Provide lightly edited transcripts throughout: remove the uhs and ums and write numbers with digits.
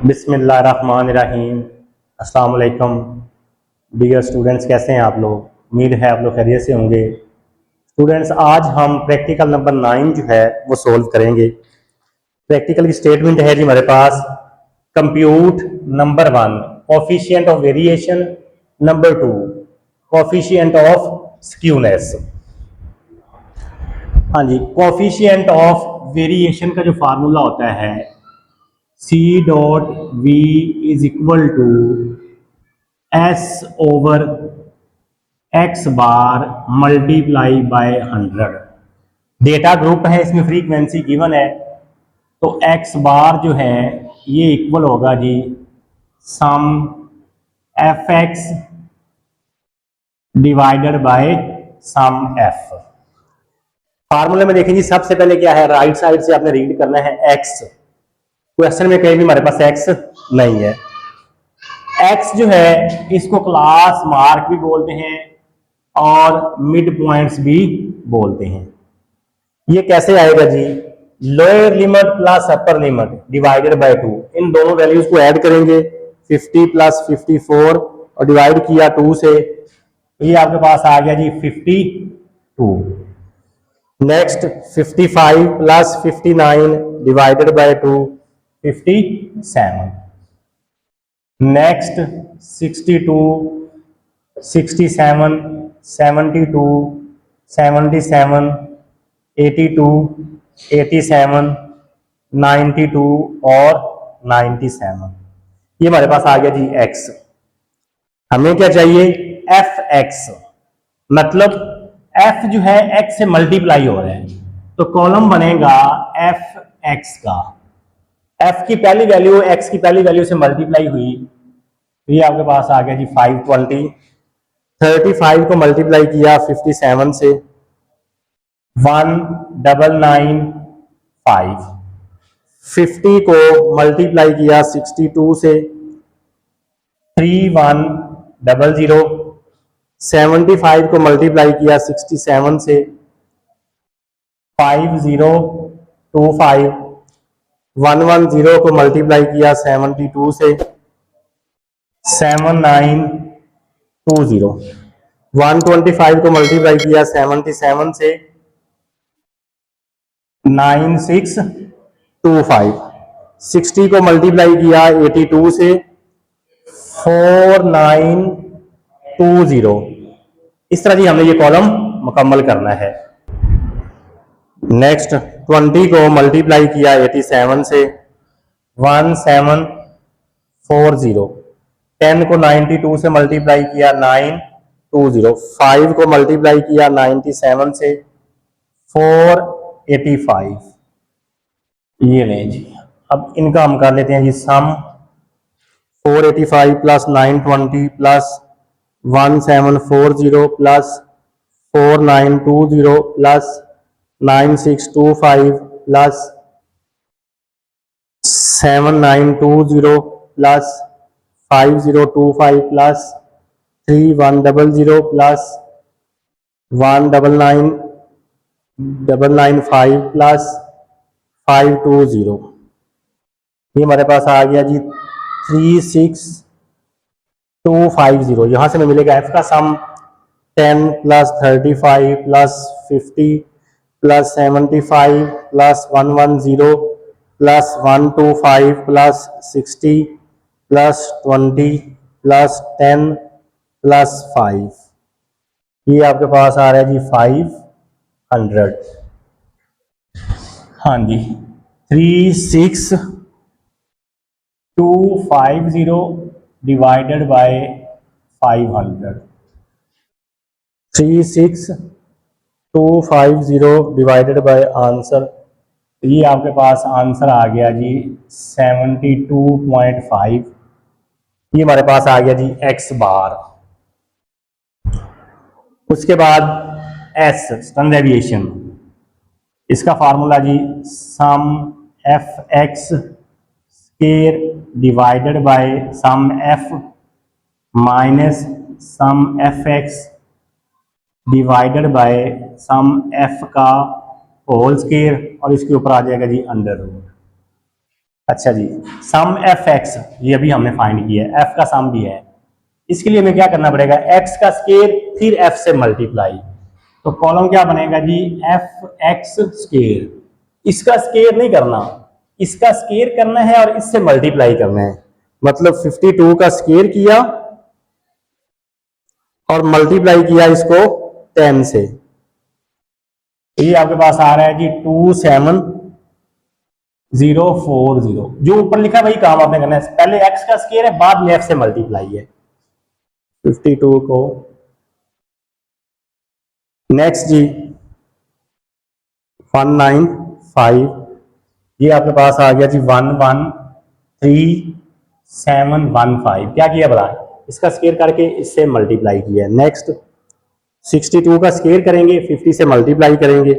बिस्मिल्लाहिर्रहमानिर्रहीम। अस्सलाम वालेकुम डियर स्टूडेंट्स, कैसे हैं आप लोग? उम्मीद है आप लोग खैरियत से होंगे। स्टूडेंट्स, आज हम प्रैक्टिकल नंबर 9 जो है वो सॉल्व करेंगे। प्रैक्टिकल की स्टेटमेंट है जी हमारे पास, compute number 1 coefficient of variation, number 2 coefficient of skewness. हाँ जी, कोफिशिएंट ऑफ वेरिएशन का जो फार्मूला होता है C dot V is equal to S over X bar multiply by 100। Data group है, इसमें फ्रीक्वेंसी गिवन है, तो X बार जो है ये इक्वल होगा जी sum Fx divided by sum F। फार्मूले में देखें जी, सबसे पहले क्या है, राइट साइड से आपने रीड करना है X। क्वेश्चन में कहीं भी हमारे पास X नहीं है। X जो है इसको क्लास मार्क भी बोलते हैं और मिड पॉइंट्स भी बोलते हैं। ये कैसे आएगा जी, lower limit plus upper limit divided by 2, इन दोनों वैल्यूज को ऐड करेंगे 50 प्लस 54 और डिवाइड किया 2 से, तो ये आपके पास आ गया जी 52। Next 55 plus 59 divided by 2 57। Next 62 67 72 77 82 87 92 और 97। ये हमारे पास आ गया जी X। हमें क्या चाहिए, Fx, मतलब F जो है X से मल्टीप्लाई हो रहा है, तो कॉलम बनेगा Fx का। F की पहली वैल्यू X की पहली वैल्यू से मल्टीप्लाई हुई, तो ये आपके पास आ गया जी 520। 35 को मल्टीप्लाई किया 57 से 1995। 50 को मल्टीप्लाई किया 62 से 3100। 75 को मल्टीप्लाई किया 67 से 5025। 110 को मल्टीप्लाई किया 72 से 7920। 125 को मल्टीप्लाई किया 77 से 9625। 60 को मल्टीप्लाई किया 82 से 4920। इस तरह जी हमने ये कॉलम मुकम्मल करना है। नेक्स्ट 20 को मल्टीप्लाई किया 87 से 1740। 10 को 92 से मल्टीप्लाई किया 920। 5 को मल्टीप्लाई किया 97 से 485। ये लें जी, अब इनका हम कर लेते हैं जी सम। 485 plus 920 plus 1740 plus 4920 plus 9625 plus 7920 plus 5025 plus 3100 plus 1995 plus 520। ये हमारे पास आ गया जी 36250। यहां से हमें मिलेगा F का सम 10 plus 35 plus 50 plus 75 plus 110 plus 125 plus 60 plus 20 plus 10 plus 5। ये आपके पास आ रहा है जी 500। हाँ जी, 36250 divided by 500। 36250 divided by answer, ये आपके पास आंसर आ गया जी 72.5। ये हमारे पास आ गया जी X बार। उसके बाद S स्टैंडर्ड डेविएशन, इसका फार्मूला जी sum Fx square divided by sum F minus sum Fx divided by sum F का होल स्क्वायर, और इसके ऊपर आ जाएगा जी अंडर रूट। अच्छा जी, सम एफ एक्स, ये अभी हमने फाइंड किया है, एफ का सम भी है। इसके लिए हमें क्या करना पड़ेगा, एक्स का स्केयर फिर एफ से मल्टीप्लाई। तो कॉलम क्या बनेगा जी, एफ एक्स स्केयर। इसका स्केयर नहीं करना, इसका स्केयर करना है और इससे मल्टीप्लाई करना है। मतलब 52 का स्केयर किया और मल्टीप्लाई किया इसको 10 से। तो ये आपके पास आ रहा है जी 27040। जो ऊपर लिखा है वही काम आपने करना है, पहले एक्स का स्केयर है, बाद में एफ से मल्टीप्लाई है 52 को। नेक्स्ट जी 195, ये आपके पास आ गया जी 113715। क्या किया बता, इसका स्केयर करके इससे मल्टीप्लाई किया। नेक्स्ट 62 का स्केयर करेंगे, 50 से मल्टीप्लाई करेंगे,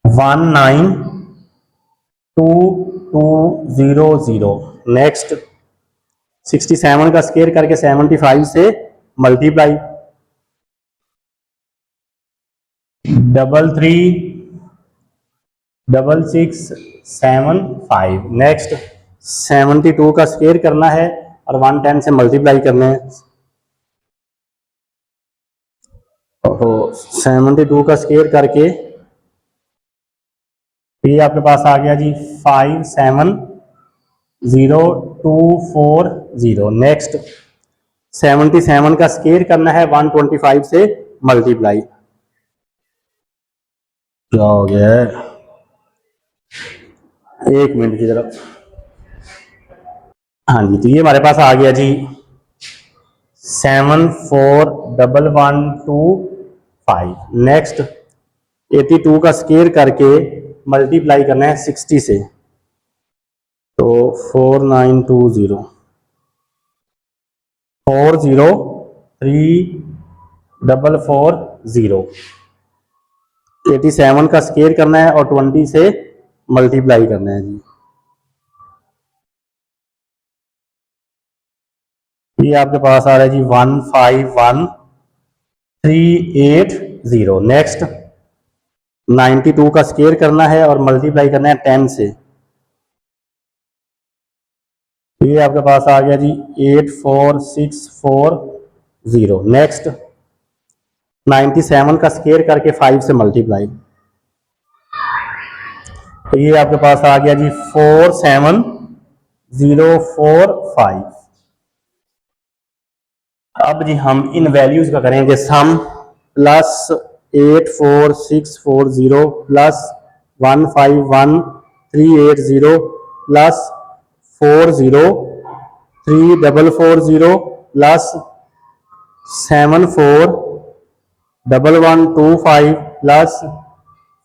19220। नेक्स्ट 67 का स्केयर करके 75 से मल्टीप्लाई, 336675। नेक्स्ट 72 का स्केयर करना है और 110 से मल्टीप्लाई करना है। 72 का स्केयर करके ये आपके पास आ गया जी 570,240। नेक्स्ट 77 का स्केयर करना है 125 से मल्टीप्लाई। क्या हो गया है, एक मिनट की तरफ। हाँ जी, तो ये हमारे पास आ गया जी 741125। नेक्स्ट 82 का स्केयर करके मल्टीप्लाई करना है 60 से, तो 4920 403,440। 87 का स्केयर करना है और 20 से मल्टीप्लाई करना है जी। ये आपके पास आ रहा है जी 151,380। नेक्स्ट 92 का स्केयर करना है और मल्टीप्लाई करना है 10 से। ये आपके पास आ गया जी 84,640। नेक्स्ट 97 का स्केयर करके 5 से मल्टीप्लाई, तो ये आपके पास आ गया जी 47045। अब जी हम इन वैल्यूज का करेंगे sum, plus 84640 plus 151,380 plus 403,440 plus 741125 plus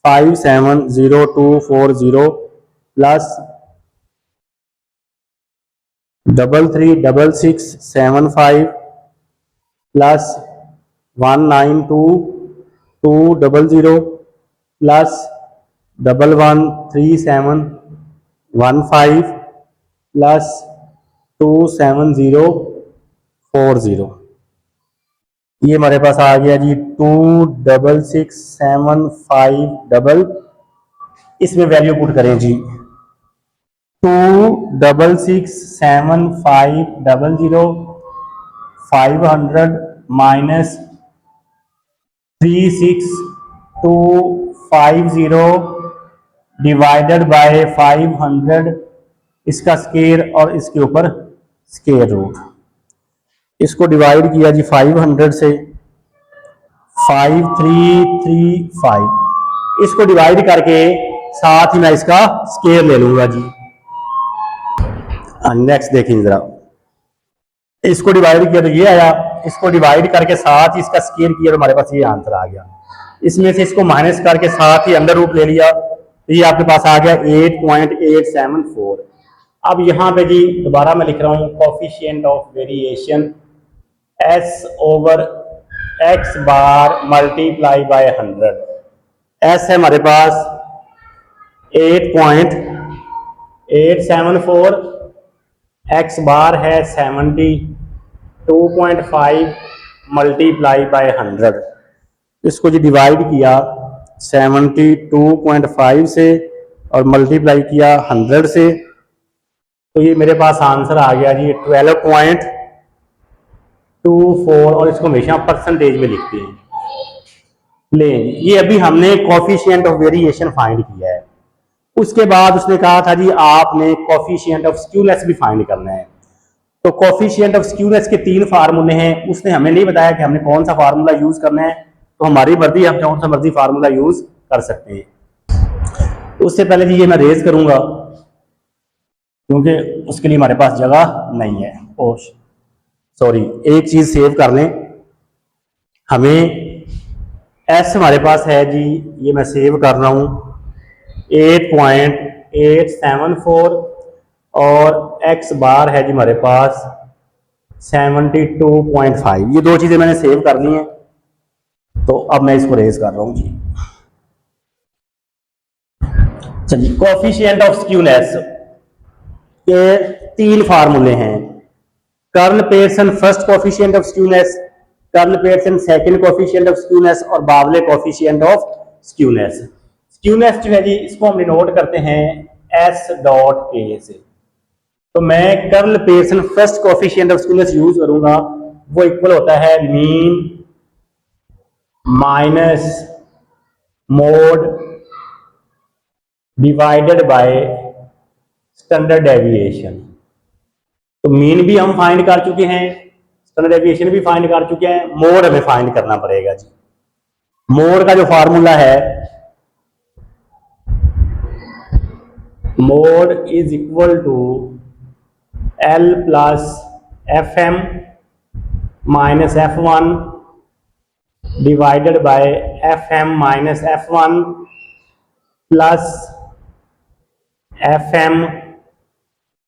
570,240 plus 336675 plus 192,200 plus 113715 plus 27040। ये हमारे पास आ गया जी 26675। इसमें वैल्यू पुट करें जी 2667500 500 माइनस 36250 डिवाइडेड बाय 500, इसका स्केयर और इसके ऊपर स्केयर रूट। इसको डिवाइड किया जी 500 से, 5335। इसको डिवाइड करके साथ ही मैं इसका स्केयर ले लूंगा जी। नेक्स्ट देखिए जरा, इसको डिवाइड किया तो ये आया, इसको डिवाइड करके साथ ही इसका स्केयर किया तो हमारे पास ये आंसर आ गया। इसमें से इसको माइनस करके साथ ही अंडर रूट ले लिया, तो ये आपके पास आ गया 8.874। अब यहाँ पे जी दोबारा मैं लिख रहा हूँ coefficient of variation S over x bar multiply by 100। S है हमारे पास 8.874, एक्स बार है 72.5 मल्टीप्लाई बाय 100। इसको जी डिवाइड किया 72.5 से और मल्टीप्लाई किया 100 से, तो ये मेरे पास आंसर आ गया जी 12.24, और इसको हमेशा परसेंटेज में लिखते हैं। ले, ये अभी हमने कोफिशिएंट ऑफ वेरिएशन फाइंड किया है। उसके बाद उसने कहा था जी आपने कोफिशिएंट ऑफ स्क्यूनेस भी फाइंड करना है। तो कोफिशिएंट ऑफ स्क्यूनेस के 3 फार्मूले हैं, उसने हमें नहीं बताया कि हमने कौन सा फार्मूला यूज करना है, तो हमारी मर्जी, हम कौन सा मर्जी फार्मूला यूज कर सकते हैं। उससे पहले जी ये मैं रेज करूंगा क्योंकि उसके लिए हमारे पास जगह नहीं है। ओ सॉरी, एक चीज सेव कर लें, हमें एस हमारे पास है जी, ये मैं सेव कर रहा हूं 8.874, और एक्स बार है जी हमारे पास 72.5। ये 2 चीजें मैंने सेव कर ली हैं, तो अब मैं इसको रेज कर रहा हूं जी। चलिए, कोफिशिएंट ऑफ स्क्यूनेस के 3 फार्मूले हैं। Curl Pearson first coefficient of skewness, curl Pearson second coefficient of skewness, और बावले कोफिशिएंट ऑफ स्क्यूनेस। स्क्यूनेस जो है जी, इसको हम डिनोट करते हैं एस डॉट के से। तो मैं curl Pearson first coefficient of skewness use करूंगा, वो इक्वल होता है mean minus mode divided by standard deviation. तो मीन भी हम फाइंड कर चुके हैं, स्टैंडर्ड डेविएशन भी फाइंड कर चुके हैं, मोड हमें फाइंड करना पड़ेगा जी। मोड का जो फार्मूला है, mode is equal to L plus F M minus F1 divided by FM minus F1 plus FM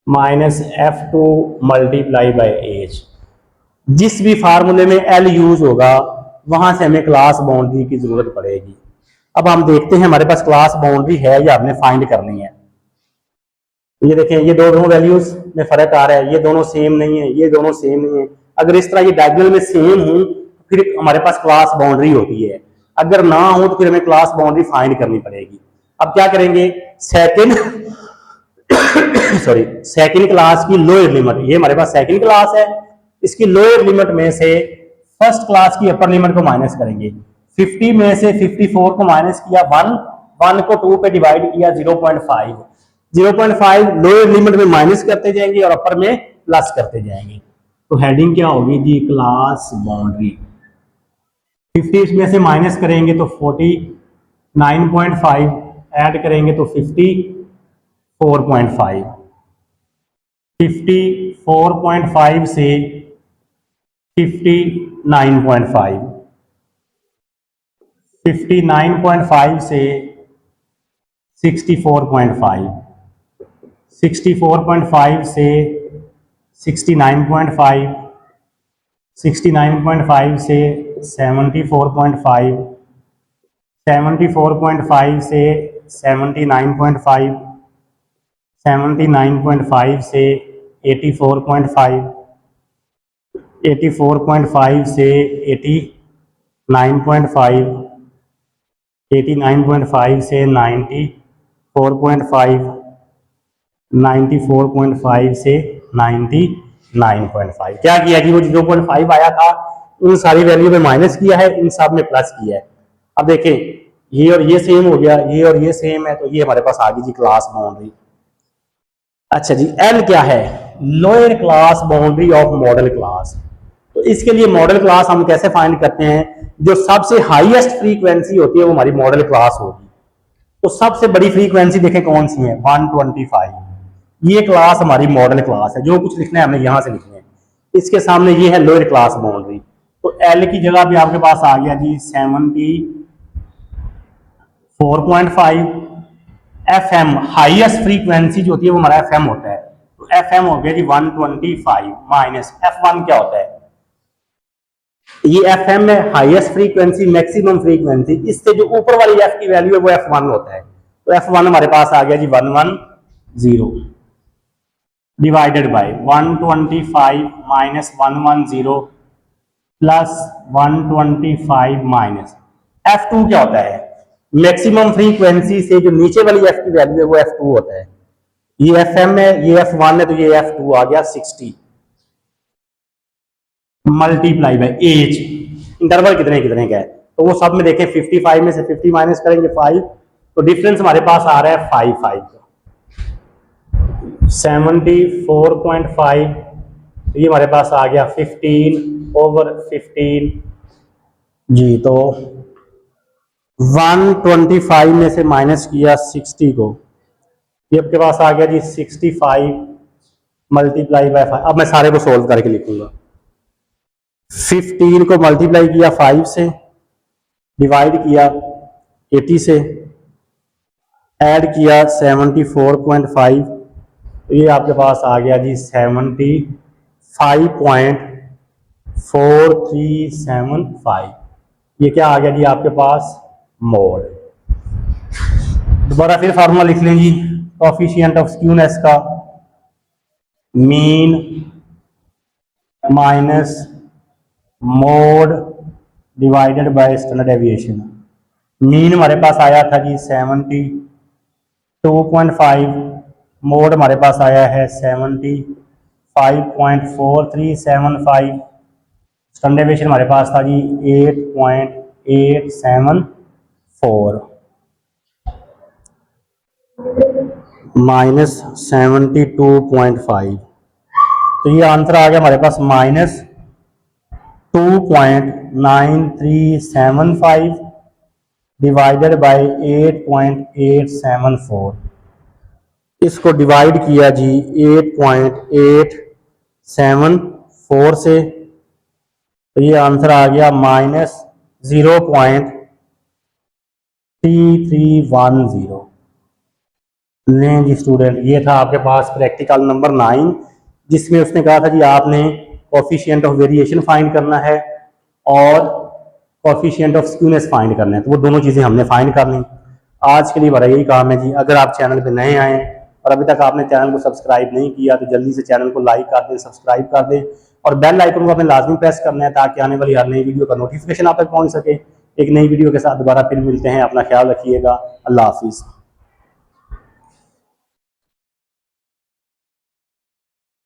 minus F2 multiply by H. जिस भी फार्मूले में L यूज होगा वहां से हमें क्लास बाउंड्री की जरूरत पड़ेगी। अब हम देखते हैं हमारे पास क्लास बाउंड्री है या हमने फाइंड करनी है। ये देखें, ये दोनों वैल्यूज में फर्क आ रहा है, ये दोनों सेम नहीं है, ये दोनों सेम नहीं है। अगर इस तरह ये डायगोनल में सेम हो फिर हमारे पास क्लास बाउंड्री होती है, अगर ना हो तो फिर हमें क्लास बाउंड्री फाइंड करनी पड़ेगी। अब क्या करेंगे, सेकंड क्लास की लोअर लिमिट, ये हमारे पास सेकंड क्लास है, इसकी लोअर लिमिट में से फर्स्ट क्लास की अपर लिमिट को माइनस करेंगे। 50 में से 54 को माइनस किया 1 को 2 पे डिवाइड किया 0.5 लोअर लिमिट में माइनस करते जाएंगे और अपर में प्लस करते जाएंगे। तो हेडिंग क्या होगी जी, क्लास बाउंड्री। 50 में से माइनस करेंगे तो 49.5, ऐड करेंगे तो 54.5, 54.5 से 59.5, 59.5 से 64.5, 64.5 से 69.5, 69.5 से 74.5, 74.5 से 79.5, 79.5 से 84.5, 84.5 से 89.5, 89.5 से 94.5, 94.5 से 99.5। क्या किया जी, वो 0.5 आया था उन सारी वैल्यू में माइनस किया है, इन सब में प्लस किया है। अब देखें, ये और ये सेम हो गया, ये और ये सेम है, तो ये हमारे पास आ गई जी क्लास बाउंड्री। अच्छा जी, एल क्या है, lower class boundary of model class. तो इसके लिए मॉडल क्लास हम कैसे फाइंड करते हैं, जो सबसे हाईएस्ट फ्रीक्वेंसी होती है वो हमारी मॉडल क्लास होगी। तो सबसे बड़ी फ्रीक्वेंसी देखें कौन सी है, 125। ये क्लास हमारी मॉडल क्लास है, जो कुछ लिखना है हमने यहां से लिखना है। इसके सामने ये है लोअर क्लास बाउंड्री, तो एल की जगह पे आपके पास आ गया जी 74.5। FM हाईएस्ट फ्रीक्वेंसी जो होती है वो हमारा FM होता है, तो FM हो गया जी 125 माइनस F1 क्या होता है, ये FM है हाईएस्ट फ्रीक्वेंसी, मैक्सिमम फ्रीक्वेंसी, इससे जो ऊपर वाली F की वैल्यू है वो F1 होता है। तो F1 हमारे पास आ गया जी 110 divided by 125 minus 110 plus 125 minus F2 क्या होता है, मैक्सिमम फ्रीक्वेंसी से जो नीचे वाली एफ की वैल्यू है वो f2 होता है। ये fm है, ये f1 है, तो ये f2 आ गया 60 मल्टीप्लाई बाय एज। इंटरवल कितने कितने का है, तो वो सब में देखें 55 में से 50 माइनस करेंगे 5, तो डिफरेंस हमारे पास आ रहा है 5 का 74.5, तो ये हमारे पास आ गया 15/15 जी। तो 125 में से माइनस किया 60 को, ये आपके पास आ गया जी 65 मल्टीप्लाई बाय 5। अब मैं सारे को सोल्व करके लिखूंगा। 15 को मल्टीप्लाई किया 5 से, डिवाइड किया 80 से, ऐड किया 74.5, तो ये आपके पास आ गया जी 75.4375। ये क्या आ गया जी आपके पास मोल। दोबारा फिर फार्मूला लिख लें जी, कोफिशिएंट ऑफ स्क्यूनेस का mean minus mode divided by standard deviation. Mean हमारे पास आया था जी 72.5, मोड हमारे पास आया है 75.4375, स्टैंडर्ड डेविएशन हमारे पास था जी 8.874 माइनस 72.5, तो ये आंसर आ गया हमारे पास माइनस 2.9375 डिवाइडेड बाय 8.874। इसको डिवाइड किया जी 8.874 से, तो ये आंसर आ गया माइनस 0.3310। लें जी स्टूडेंट, ये था आपके पास प्रैक्टिकल नंबर 9, जिसमें उसने कहा था जी आपने कोफिशिएंट ऑफ वेरिएशन फाइंड करना है और कोफिशिएंट ऑफ स्क्यूनेस फाइंड करना है, तो वो दोनों चीज़ें हमने फाइंड कर ली। आज के लिए बड़ा यही काम है जी। अगर आप चैनल पे नए आए और अभी तक आपने चैनल को सब्सक्राइब नहीं किया तो जल्दी से चैनल को लाइक कर दें, सब्सक्राइब कर दें और बेल आइकन को आपने लाजमी प्रेस करना है ताकि आने वाली हर नई वीडियो का नोटिफिकेशन आप तक पहुंच सके। एक नई वीडियो के साथ दोबारा फिर मिलते हैं। अपना ख्याल रखिएगा। अल्लाह हाफिज़।